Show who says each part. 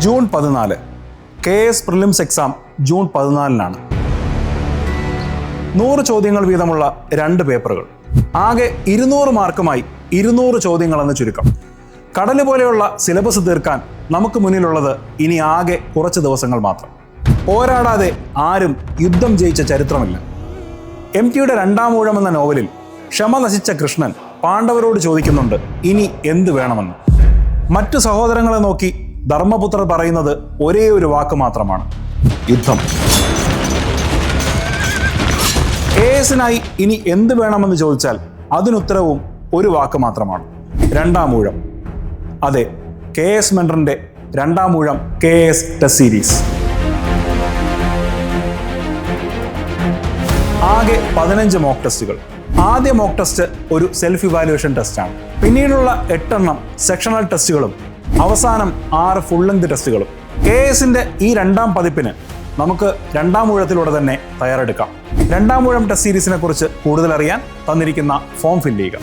Speaker 1: June 14 KS prelims exam June 14-നാണ്. 100 ചോദ്യങ്ങൾ വീതമുള്ള 2 പേപ്പറുകൾ. ആകെ 200 മാർക്കുമായി 200 ചോദ്യങ്ങളെന്ന് ചുരുക്കം. കടല് പോലെയുള്ള സിലബസ് തീർക്കാൻ നമുക്ക് മുന്നിലുള്ളത് ഇനി ആകെ കുറച്ച് ദിവസങ്ങൾ മാത്രം. പോരാടാതെ ആരും യുദ്ധം ജയിച്ച ചരിത്രമില്ല. MTയുടെ 2-ാം ഊഴം എന്ന നോവലിൽ ക്ഷമ നശിച്ച കൃഷ്ണൻ പാണ്ഡവരോട് ചോദിക്കുന്നുണ്ട് ഇനി എന്ത് വേണമെന്ന്. മറ്റു സഹോദരങ്ങളെ നോക്കി ധർമ്മപുത്രർ പറയുന്നത് ഒരേ ഒരു വാക്ക് മാത്രമാണ്: യുദ്ധം. KSനായി ഇനി എന്ത് വേണമെന്ന് ചോദിച്ചാൽ അതിനുത്തരവും ഒരു വാക്ക് മാത്രമാണ്: 2-ാം ഊഴം. അതെ, KS മെൻറ്ററിന്റെ 2-ാം ഊഴം KS ടെസ്റ്റ് സീരീസ്. ആകെ 15 മോക്ക് ടെസ്റ്റുകൾ. ആദ്യ മോക്ക് ടെസ്റ്റ് ഒരു സെൽഫ് ഇവാലുവേഷൻ ടെസ്റ്റാണ്. പിന്നീടുള്ള 8 എണ്ണം സെക്ഷണൽ ടെസ്റ്റുകളും അവസാനം 6 ഫുൾ ലെങ്ത് ടെസ്റ്റുകളും. KSന്റെ ഈ 2-ാം പതിപ്പിന് നമുക്ക് 2-ാം ഊഴത്തിലൂടെ തന്നെ തയ്യാറെടുക്കാം. 2-ാം ഊഴം ടെസ്റ്റ് സീരീസിനെ കുറിച്ച് കൂടുതൽ അറിയാൻ തന്നിരിക്കുന്ന ഫോം ഫില്ല് ചെയ്യുക.